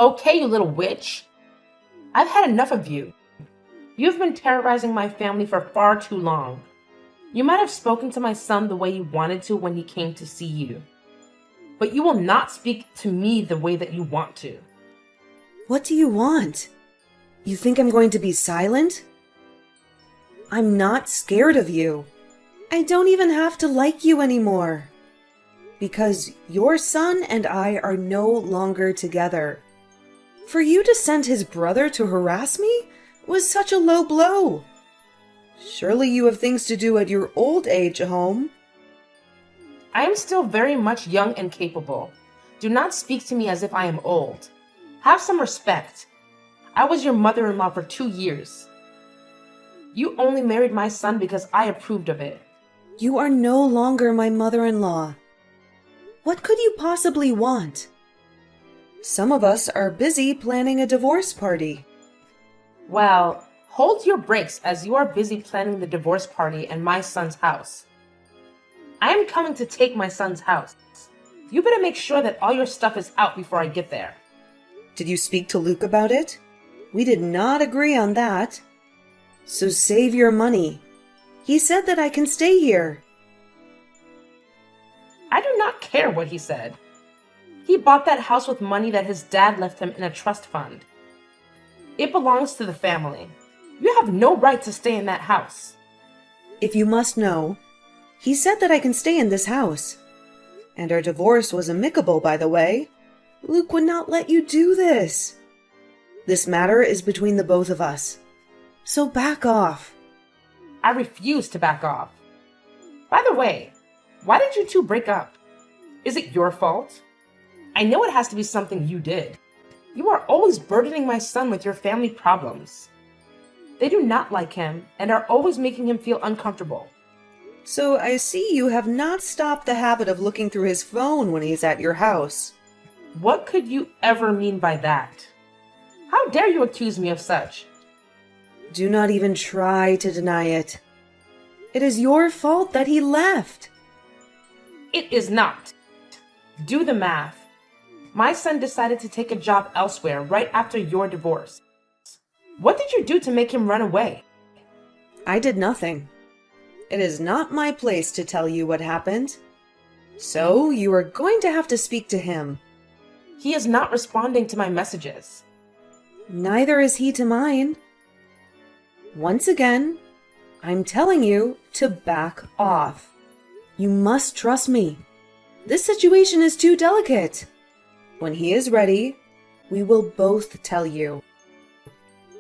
Okay, you little witch. I've had enough of you. You've been terrorizing my family for far too long. You might have spoken to my son the way you wanted to when he came to see you. But you will not speak to me the way that you want to. What do you want? You think I'm going to be silent? I'm not scared of you. I don't even have to like you anymore. Because your son and I are no longer together. For you to send his brother to harass me was such a low blow. Surely you have things to do at your old age home. I am still very much young and capable. Do not speak to me as if I am old. Have some respect. I was your mother-in-law for 2 years. You only married my son because I approved of it. You are no longer my mother-in-law. What could you possibly want? Some of us are busy planning a divorce party. Well, hold your brakes as you are busy planning the divorce party and my son's house. I am coming to take my son's house. You better make sure that all your stuff is out before I get there. Did you speak to Luke about it? We did not agree on that. So save your money. He said that I can stay here. I do not care what he said. He bought that house with money that his dad left him in a trust fund. It belongs to the family. You have no right to stay in that house. If you must know, he said that I can stay in this house. And our divorce was amicable, by the way. Luke would not let you do this. This matter is between the both of us. So back off. I refuse to back off. By the way, why did you two break up? Is it your fault? I know it has to be something you did. You are always burdening my son with your family problems. They do not like him and are always making him feel uncomfortable. So I see you have not stopped the habit of looking through his phone when he's at your house. What could you ever mean by that? How dare you accuse me of such? Do not even try to deny it. It is your fault that he left. It is not. Do the math. My son decided to take a job elsewhere right after your divorce. What did you do to make him run away? I did nothing. It is not my place to tell you what happened. So you are going to have to speak to him. He is not responding to my messages. Neither is he to mine. Once again, I'm telling you to back off. You must trust me. This situation is too delicate. When he is ready, we will both tell you.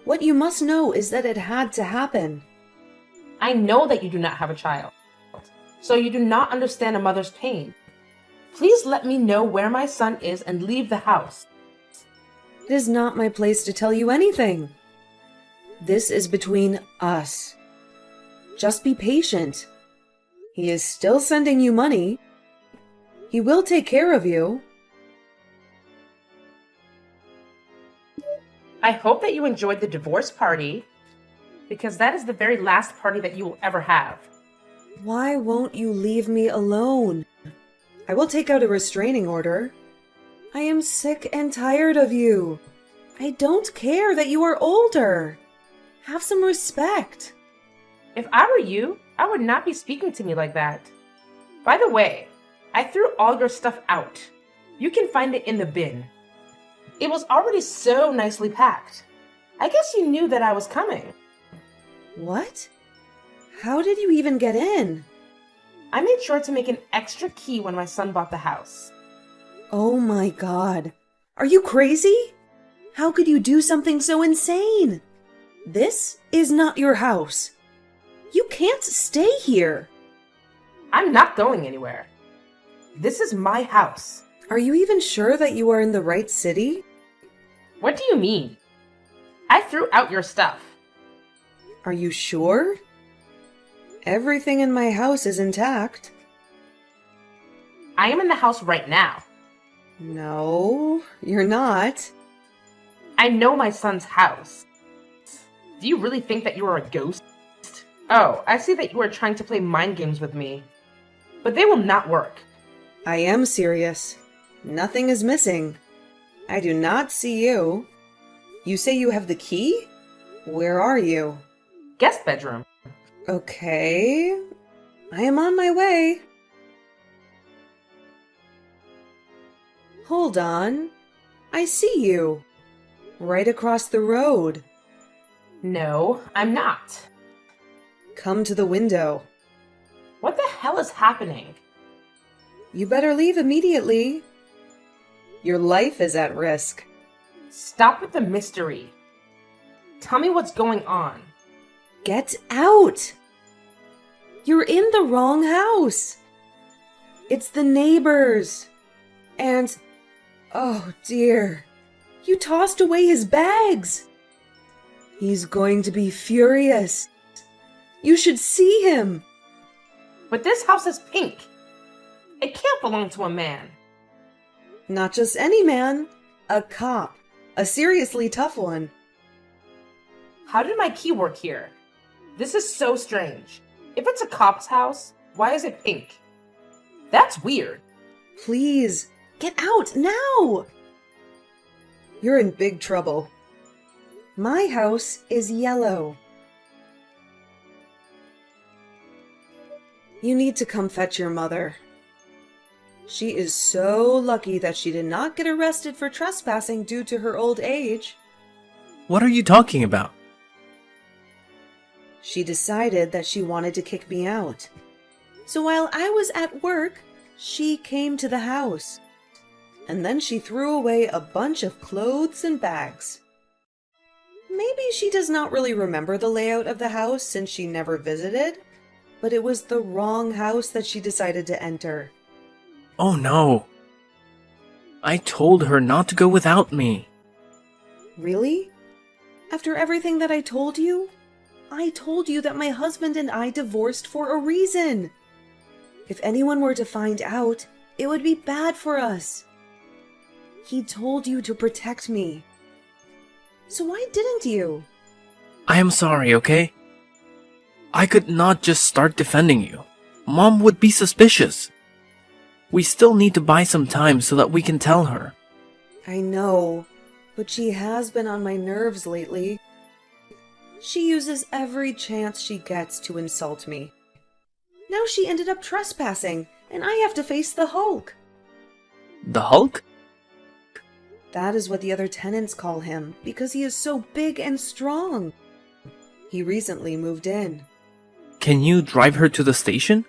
What you must know is that it had to happen. I know that you do not have a child, so you do not understand a mother's pain. Please let me know where my son is and leave the house. It is not my place to tell you anything. This is between us. Just be patient. He is still sending you money. He will take care of you. I hope that you enjoyed the divorce party, because that is the very last party that you will ever have. Why won't you leave me alone? I will take out a restraining order. I am sick and tired of you. I don't care that you are older. Have some respect. If I were you, I would not be speaking to me like that. By the way, I threw all your stuff out. You can find it in the bin. It was already so nicely packed. I guess you knew that I was coming. What? How did you even get in? I made sure to make an extra key when my son bought the house. Oh my God. Are you crazy? How could you do something so insane? This is not your house. You can't stay here. I'm not going anywhere. This is my house. Are you even sure that you are in the right city? What do you mean? I threw out your stuff. Are you sure? Everything in my house is intact. I am in the house right now. No, you're not. I know my son's house. Do you really think that you are a ghost? Oh, I see that you are trying to play mind games with me. But they will not work. I am serious. Nothing is missing. I do not see you. You say you have the key? Where are you? Guest bedroom. Okay. I am on my way. Hold on. I see you. Right across the road. No, I'm not. Come to the window. What the hell is happening? You better leave immediately. Your life is at risk. Stop with the mystery. Tell me what's going on. Get out! You're in the wrong house. It's the neighbors. And, oh dear, you tossed away his bags. He's going to be furious. You should see him. But this house is pink. It can't belong to a man. Not just any man, a cop. A seriously tough one. How did my key work here? This is so strange. If it's a cop's house, why is it pink? That's weird. Please, get out now! You're in big trouble. My house is yellow. You need to come fetch your mother. She is so lucky that she did not get arrested for trespassing due to her old age. What are you talking about? She decided that she wanted to kick me out. So while I was at work, she came to the house. And then she threw away a bunch of clothes and bags. Maybe she does not really remember the layout of the house since she never visited, but it was the wrong house that she decided to enter. Oh no. I told her not to go without me. Really? After everything that I told you? I told you that my husband and I divorced for a reason. If anyone were to find out, it would be bad for us. He told you to protect me. So why didn't you? I am sorry, okay? I could not just start defending you. Mom would be suspicious. We still need to buy some time so that we can tell her. I know, but she has been on my nerves lately. She uses every chance she gets to insult me. Now she ended up trespassing, and I have to face the Hulk. The Hulk? That is what the other tenants call him, because he is so big and strong. He recently moved in. Can you drive her to the station?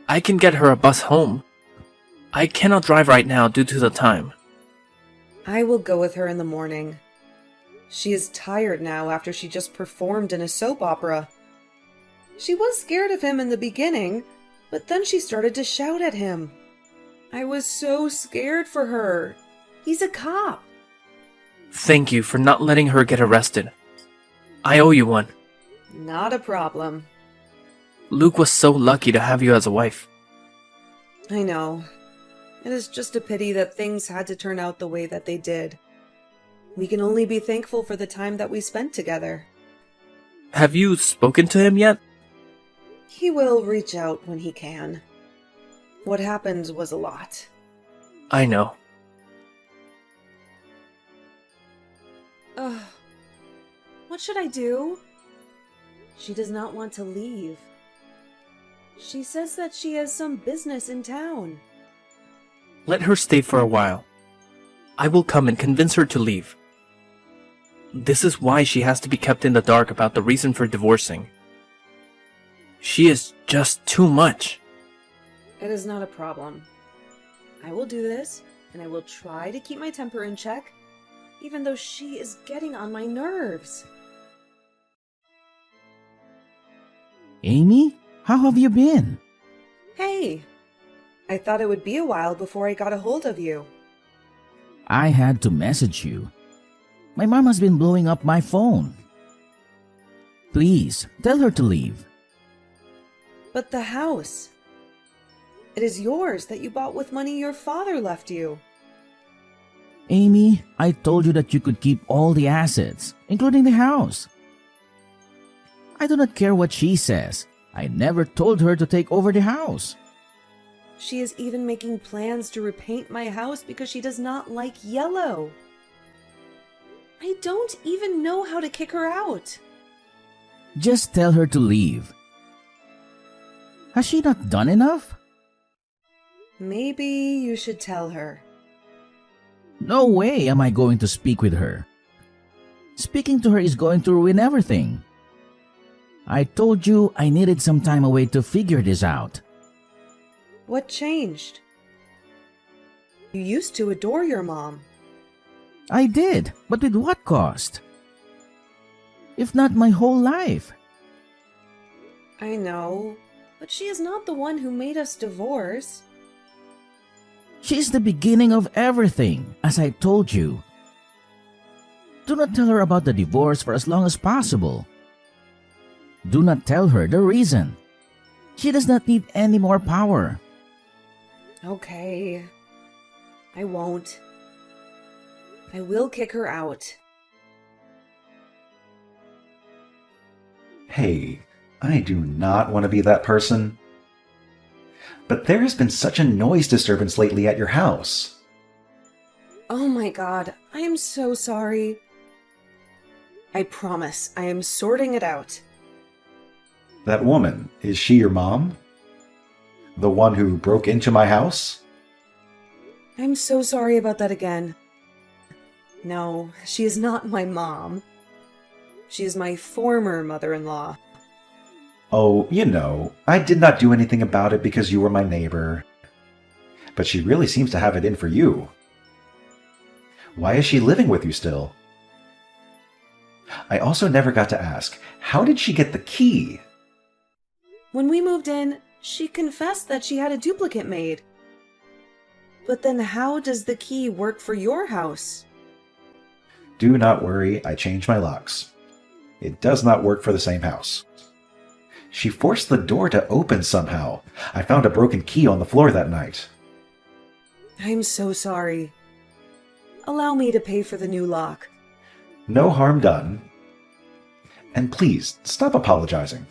I can get her a bus home. I cannot drive right now due to the time. I will go with her in the morning. She is tired now after she just performed in a soap opera. She was scared of him in the beginning, but then she started to shout at him. I was so scared for her. He's a cop. Thank you for not letting her get arrested. I owe you one. Not a problem. Luke was so lucky to have you as a wife. I know. It is just a pity that things had to turn out the way that they did. We can only be thankful for the time that we spent together. Have you spoken to him yet? He will reach out when he can. What happened was a lot. I know. Ugh. What should I do? She does not want to leave. She says that she has some business in town. Let her stay for a while. I will come and convince her to leave. This is why she has to be kept in the dark about the reason for divorcing. She is just too much. It is not a problem. I will do this, and I will try to keep my temper in check, even though she is getting on my nerves. Amy, how have you been? Hey! I thought it would be a while before I got a hold of you. I had to message you. My mom has been blowing up my phone. Please, tell her to leave. But the house. It is yours that you bought with money your father left you. Amy, I told you that you could keep all the assets, including the house. I do not care what she says. I never told her to take over the house. She is even making plans to repaint my house because she does not like yellow. I don't even know how to kick her out. Just tell her to leave. Has she not done enough? Maybe you should tell her. No way am I going to speak with her. Speaking to her is going to ruin everything. I told you I needed some time away to figure this out. What changed? You used to adore your mom. I did, but with what cost? If not my whole life. I know, but she is not the one who made us divorce. She's the beginning of everything, as I told you. Do not tell her about the divorce for as long as possible. Do not tell her the reason. She does not need any more power. Okay. I won't. I will kick her out. Hey, I do not want to be that person. But there has been such a noise disturbance lately at your house. Oh my god, I am so sorry. I promise, I am sorting it out. That woman, is she your mom? The one who broke into my house? I'm so sorry about that again. No, she is not my mom. She is my former mother-in-law. Oh, you know, I did not do anything about it because you were my neighbor. But she really seems to have it in for you. Why is she living with you still? I also never got to ask, how did she get the key? When we moved in, she confessed that she had a duplicate made. But then how does the key work for your house? Do not worry, I changed my locks. It does not work for the same house. She forced the door to open somehow. I found a broken key on the floor that night. I'm so sorry. Allow me to pay for the new lock. No harm done. And please, stop apologizing.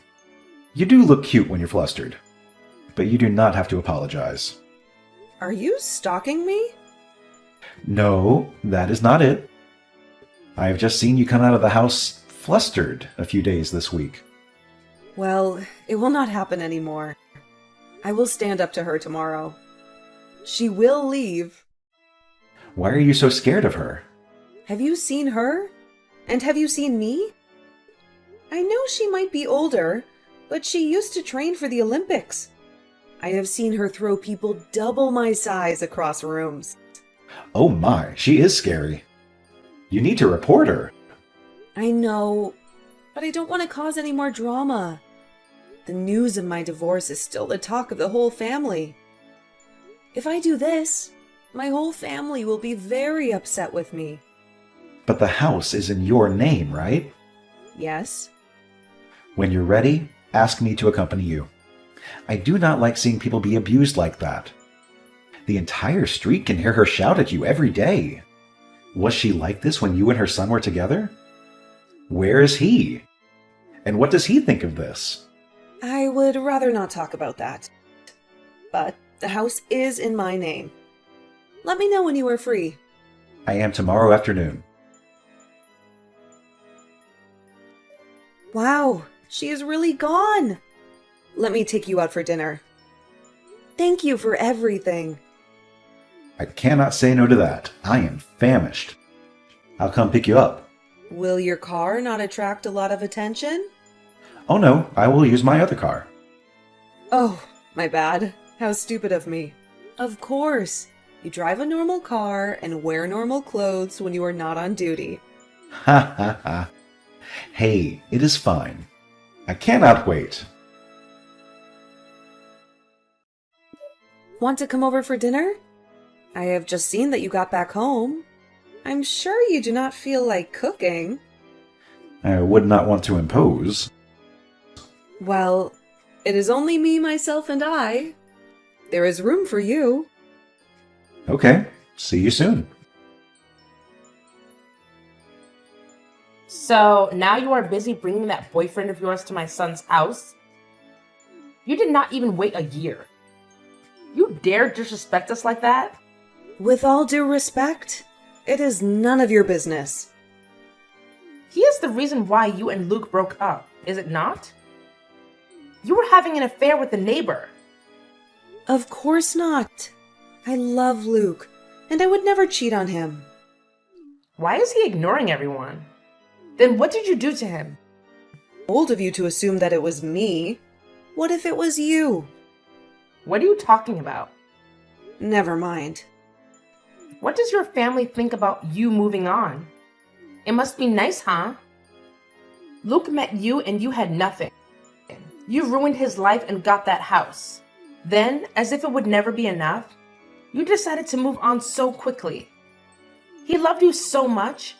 You do look cute when you're flustered, but you do not have to apologize. Are you stalking me? No, that is not it. I have just seen you come out of the house flustered a few days this week. Well, it will not happen anymore. I will stand up to her tomorrow. She will leave. Why are you so scared of her? Have you seen her? And have you seen me? I know she might be older, but she used to train for the Olympics. I have seen her throw people double my size across rooms. Oh my, she is scary. You need to report her. I know, but I don't want to cause any more drama. The news of my divorce is still the talk of the whole family. If I do this, my whole family will be very upset with me. But the house is in your name, right? Yes? When you're ready, ask me to accompany you. I do not like seeing people be abused like that. The entire street can hear her shout at you every day. Was she like this when you and her son were together? Where is he? And what does he think of this? I would rather not talk about that. But the house is in my name. Let me know when you are free. I am tomorrow afternoon. Wow, she is really gone. Let me take you out for dinner. Thank you for everything. I cannot say no to that. I am famished. I'll come pick you up. Will your car not attract a lot of attention? Oh no, I will use my other car. Oh, my bad. How stupid of me. Of course. You drive a normal car and wear normal clothes when you are not on duty. Ha ha ha. Hey, it is fine. I cannot wait. Want to come over for dinner? I have just seen that you got back home. I'm sure you do not feel like cooking. I would not want to impose. Well, it is only me, myself, and I. There is room for you. Okay, see you soon. So now you are busy bringing that boyfriend of yours to my son's house? You did not even wait a year. You dare disrespect us like that? With all due respect, it is none of your business. He is the reason why you and Luke broke up, is it not? You were having an affair with the neighbor. Of course not. I love Luke, and I would never cheat on him. Why is he ignoring everyone? Then what did you do to him? Bold of you to assume that it was me. What if it was you? What are you talking about? Never mind. What does your family think about you moving on? It must be nice, huh? Luke met you and you had nothing. You ruined his life and got that house. Then, as if it would never be enough, you decided to move on so quickly. He loved you so much.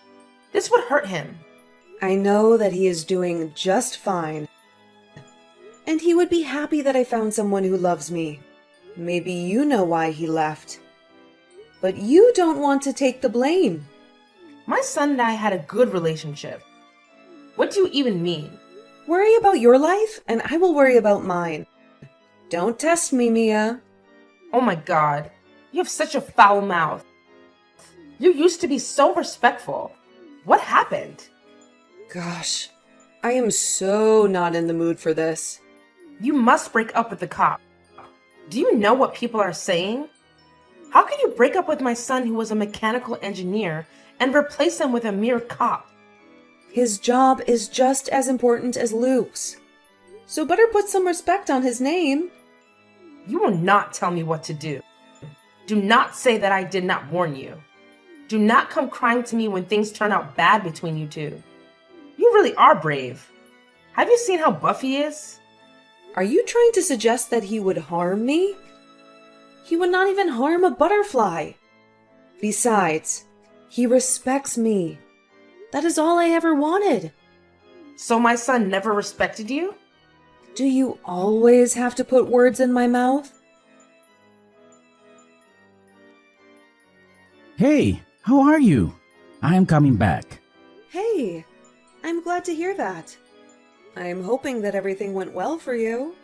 This would hurt him. I know that he is doing just fine. And he would be happy that I found someone who loves me. Maybe you know why he left. But you don't want to take the blame. My son and I had a good relationship. What do you even mean? Worry about your life, and I will worry about mine. Don't test me, Mia. Oh my God, you have such a foul mouth. You used to be so respectful. What happened? Gosh, I am so not in the mood for this. You must break up with the cop. Do you know what people are saying? How can you break up with my son who was a mechanical engineer and replace him with a mere cop? His job is just as important as Luke's. So better put some respect on his name. You will not tell me what to do. Do not say that I did not warn you. Do not come crying to me when things turn out bad between you two. You really are brave. Have you seen how buff he is? Are you trying to suggest that he would harm me? He would not even harm a butterfly. Besides, he respects me. That is all I ever wanted. So my son never respected you? Do you always have to put words in my mouth? Hey, how are you? I am coming back. Hey, I'm glad to hear that. I'm hoping that everything went well for you.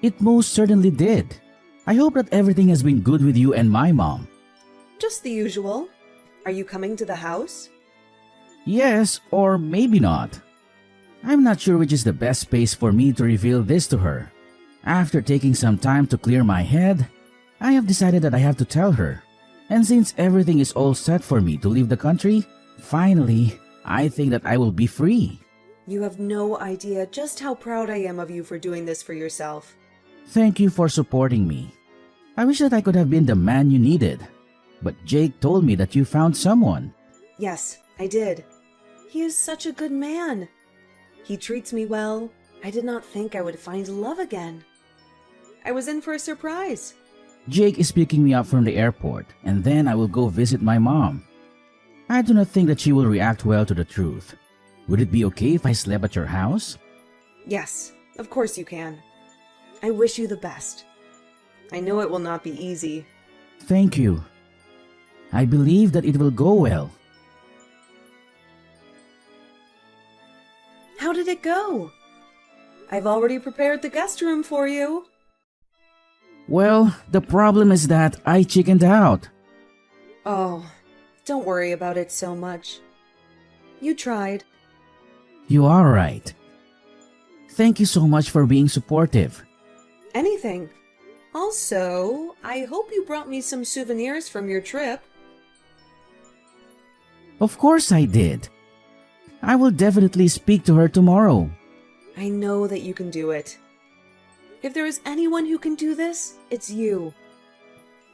It most certainly did. I hope that everything has been good with you and my mom. Just the usual. Are you coming to the house? Yes, or maybe not. I'm not sure which is the best space for me to reveal this to her. After taking some time to clear my head, I have decided that I have to tell her. And since everything is all set for me to leave the country, finally, I think that I will be free. You have no idea just how proud I am of you for doing this for yourself. Thank you for supporting me. I wish that I could have been the man you needed. But Jake told me that you found someone. Yes, I did. He is such a good man. He treats me well. I did not think I would find love again. I was in for a surprise. Jake is picking me up from the airport, and then I will go visit my mom. I do not think that she will react well to the truth. Would it be okay if I slept at your house? Yes, of course you can. I wish you the best. I know it will not be easy. Thank you. I believe that it will go well. How did it go? I've already prepared the guest room for you. Well, the problem is that I chickened out. Oh, don't worry about it so much. You tried. You are right. Thank you so much for being supportive. Anything. Also, I hope you brought me some souvenirs from your trip. Of course I did. I will definitely speak to her tomorrow. I know that you can do it. If there is anyone who can do this, it's you.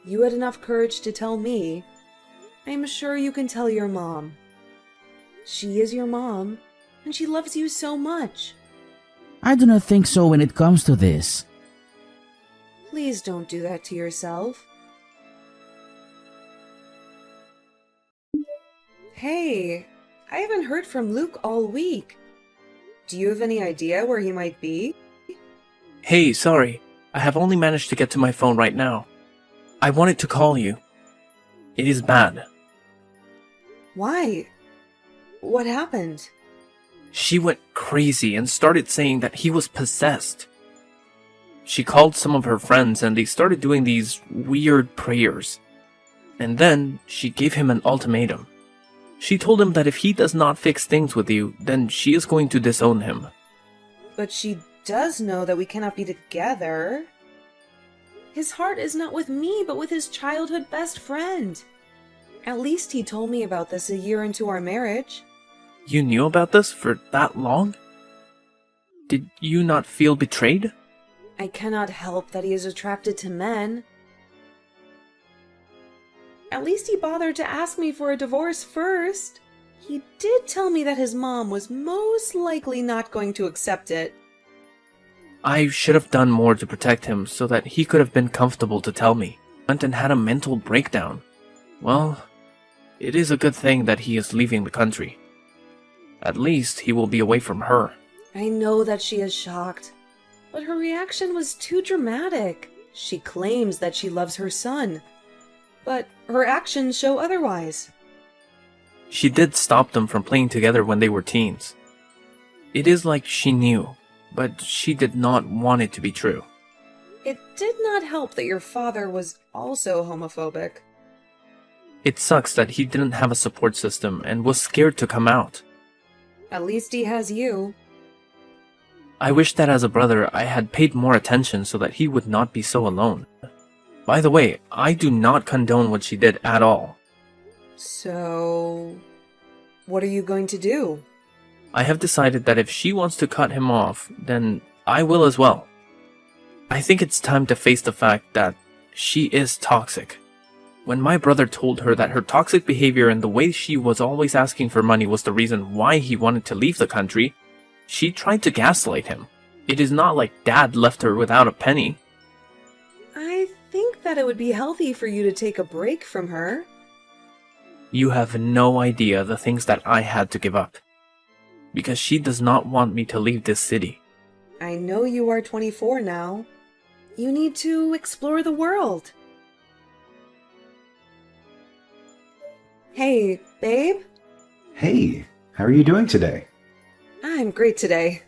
You had enough courage to tell me. I am sure you can tell your mom. She is your mom, and she loves you so much. I do not think so when it comes to this. Please don't do that to yourself. Hey, I haven't heard from Luke all week. Do you have any idea where he might be? Hey, sorry. I have only managed to get to my phone right now. I wanted to call you. It is bad. Why? What She called some of her friends and they started doing these weird prayers. And then she gave him an ultimatum. She told him that if he does not fix things with you, then she is going to disown him. But she does know that we cannot be together. His heart is not with me, but with his childhood best friend. At least he told me about this a year into our marriage. You knew about this for that long? Did you not feel betrayed? I cannot help that he is attracted to men. At least he bothered to ask me for a divorce first. He did tell me that his mom was most likely not going to accept it. I should have done more to protect him so that he could have been comfortable to tell me. Went and had a mental breakdown. Well, it is a good thing that he is leaving the country. At least he will be away from her. I know that she is shocked, but her reaction was too dramatic. She claims that she loves her son, but her actions show otherwise. She did stop them from playing together when they were teens. It is like she knew, but she did not want it to be true. It did not help that your father was also homophobic. It sucks that he didn't have a support system and was scared to come out. At least he has you. I wish that as a brother I had paid more attention so that he would not be so alone. By the way, I do not condone what she did at all. So, what are you going to do? I have decided that if she wants to cut him off, then I will as well. I think it's time to face the fact that she is toxic. When my brother told her that her toxic behavior and the way she was always asking for money was the reason why he wanted to leave the country, she tried to gaslight him. It is not like Dad left her without a penny. I think that it would be healthy for you to take a break from her. You have no idea the things that I had to give up. Because she does not want me to leave this city. I know you are 24 now. You need to explore the world. Hey, babe? Hey, how are you doing today? I'm great today.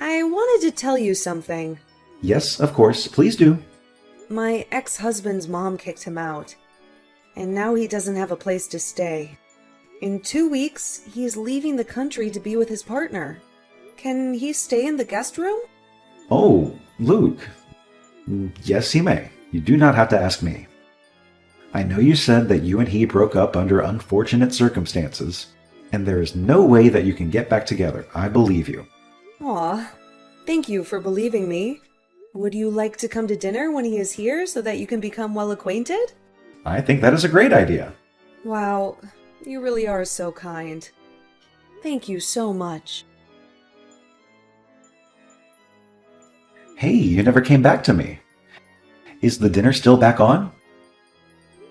I wanted to tell you something. Yes, of course, please do. My ex-husband's mom kicked him out, and now he doesn't have a place to stay. In 2 weeks, he is leaving the country to be with his partner. Can he stay in the guest room? Oh, Luke. Yes, he may. You do not have to ask me. I know you said that you and he broke up under unfortunate circumstances, and there is no way that you can get back together. I believe you. Aw, thank you for believing me. Would you like to come to dinner when he is here so that you can become well acquainted? I think that is a great idea. Wow, you really are so kind. Thank you so much. Hey, you never came back to me. Is the dinner still back on?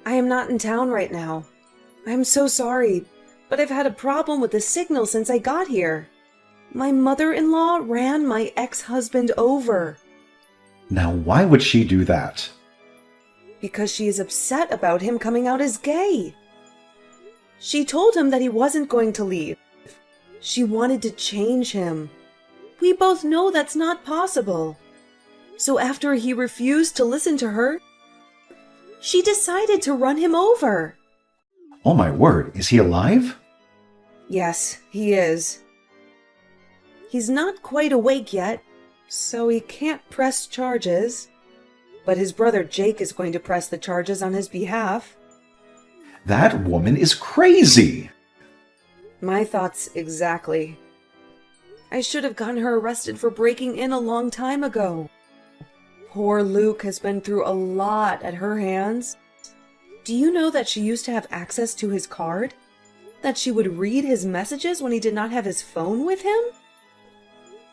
I am not in town right now. I'm so sorry, but I've had a problem with the signal since I got here. My mother-in-law ran my ex-husband over. Now, why would she do that? Because she is upset about him coming out as gay. She told him that he wasn't going to leave. She wanted to change him. We both know that's not possible. So after he refused to listen to her, she decided to run him over. Oh my word, is he alive? Yes, he is. He's not quite awake yet, so he can't press charges. But his brother Jake is going to press the charges on his behalf. That woman is crazy! My thoughts exactly. I should have gotten her arrested for breaking in a long time ago. Poor Luke has been through a lot at her hands. Do you know that she used to have access to his card? That she would read his messages when he did not have his phone with him?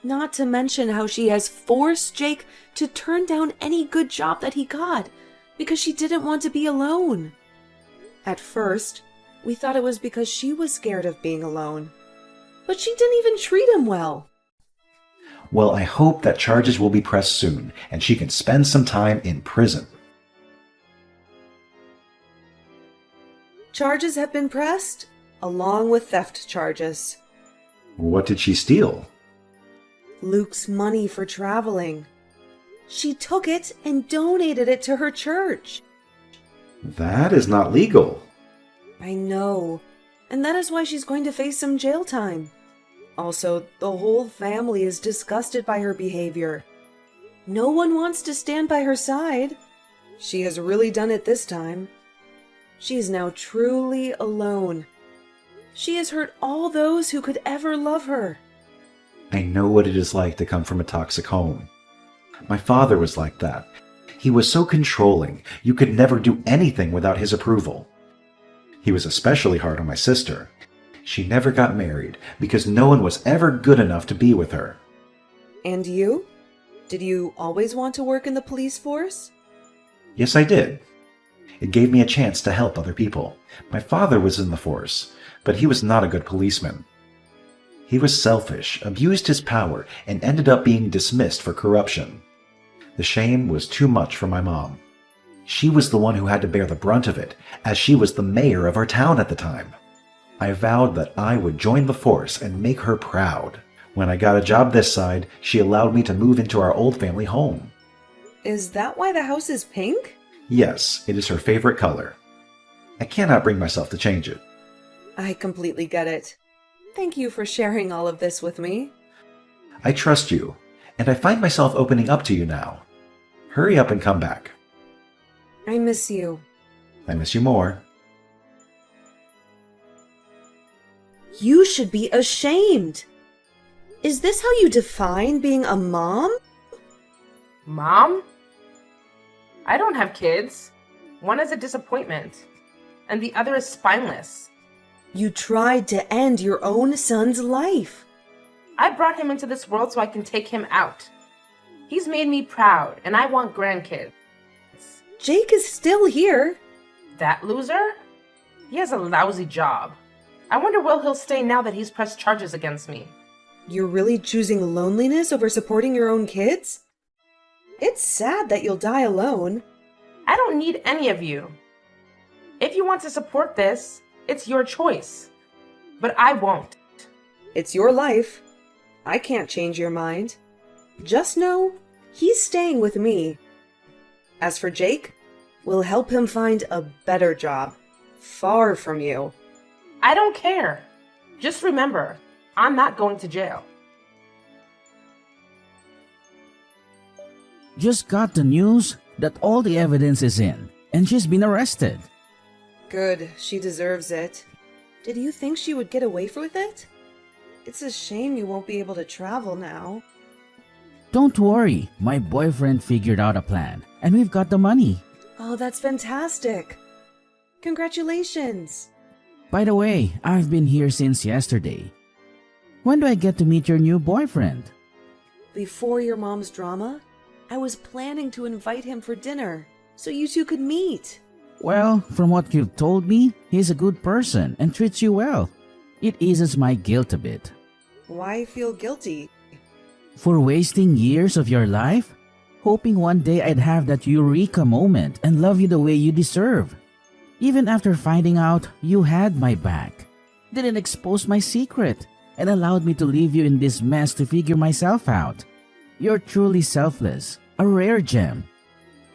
Not to mention how she has forced Jake to turn down any good job that he got because she didn't want to be alone. At first, we thought it was because she was scared of being alone. But she didn't even treat him well. Well, I hope that charges will be pressed soon, and she can spend some time in prison. Charges have been pressed, along with theft charges. What did she steal? Luke's money for traveling. She took it and donated it to her church. That is not legal. I know. And that is why she's going to face some jail time. Also, the whole family is disgusted by her behavior. No one wants to stand by her side. She has really done it this time. She is now truly alone. She has hurt all those who could ever love her. I know what it is like to come from a toxic home. My father was like that. He was so controlling, you could never do anything without his approval. He was especially hard on my sister. She never got married because no one was ever good enough to be with her. And you? Did you always want to work in the police force? Yes, I did. It gave me a chance to help other people. My father was in the force, but he was not a good policeman. He was selfish, abused his power, and ended up being dismissed for corruption. The shame was too much for my mom. She was the one who had to bear the brunt of it, as she was the mayor of our town at the time. I vowed that I would join the force and make her proud. When I got a job this side, she allowed me to move into our old family home. Is that why the house is pink? Yes, it is her favorite color. I cannot bring myself to change it. I completely get it. Thank you for sharing all of this with me. I trust you, and I find myself opening up to you now. Hurry up and come back. I miss you. I miss you more. You should be ashamed. Is this how you define being a mom? Mom? I don't have kids. One is a disappointment, and the other is spineless. You tried to end your own son's life. I brought him into this world so I can take him out. He's made me proud, and I want grandkids. Jake is still here. That loser? He has a lousy job. I wonder where he'll stay now that he's pressed charges against me. You're really choosing loneliness over supporting your own kids? It's sad that you'll die alone. I don't need any of you. If you want to support this, it's your choice. But I won't. It's your life. I can't change your mind. Just know, he's staying with me. As for Jake, we'll help him find a better job, far from you. I don't care. Just remember, I'm not going to jail. Just got the news that all the evidence is in, and she's been arrested. Good, she deserves it. Did you think she would get away with it? It's a shame you won't be able to travel now. Don't worry, my boyfriend figured out a plan, and we've got the money. Oh, that's fantastic. Congratulations. By the way, I've been here since yesterday. When do I get to meet your new boyfriend? Before your mom's drama, I was planning to invite him for dinner, so you two could meet. Well, from what you've told me, he's a good person and treats you well. It eases my guilt a bit. Why feel guilty? For wasting years of your life? Hoping one day I'd have that eureka moment and love you the way you deserve. Even after finding out you had my back, didn't expose my secret, and allowed me to leave you in this mess to figure myself out. You're truly selfless, a rare gem.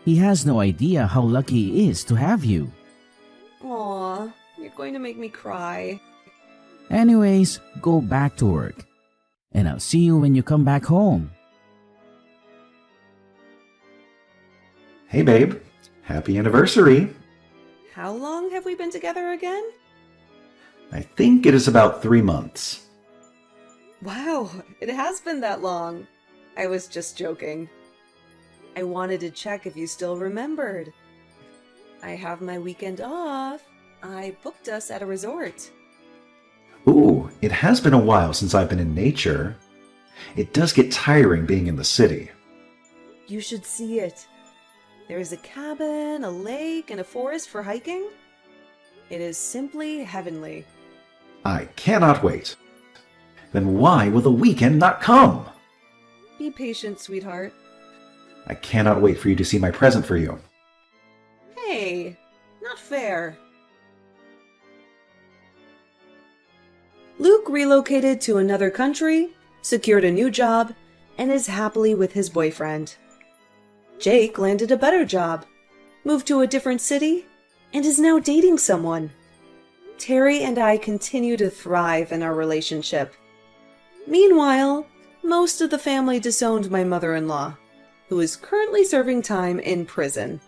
He has no idea how lucky he is to have you. Aw, you're going to make me cry. Anyways, go back to work. And I'll see you when you come back home. Hey, babe. Happy anniversary. How long have we been together again? I think it is about 3 months. Wow, it has been that long. I was just joking. I wanted to check if you still remembered. I have my weekend off. I booked us at a resort. Ooh, it has been a while since I've been in nature. It does get tiring being in the city. You should see it. There is a cabin, a lake, and a forest for hiking. It is simply heavenly. I cannot wait. Then why will the weekend not come? Be patient, sweetheart. I cannot wait for you to see my present for you. Hey, not fair. Luke relocated to another country, secured a new job, and is happily with his boyfriend. Jake landed a better job, moved to a different city, and is now dating someone. Terry and I continue to thrive in our relationship. Meanwhile, most of the family disowned my mother-in-law, who is currently serving time in prison.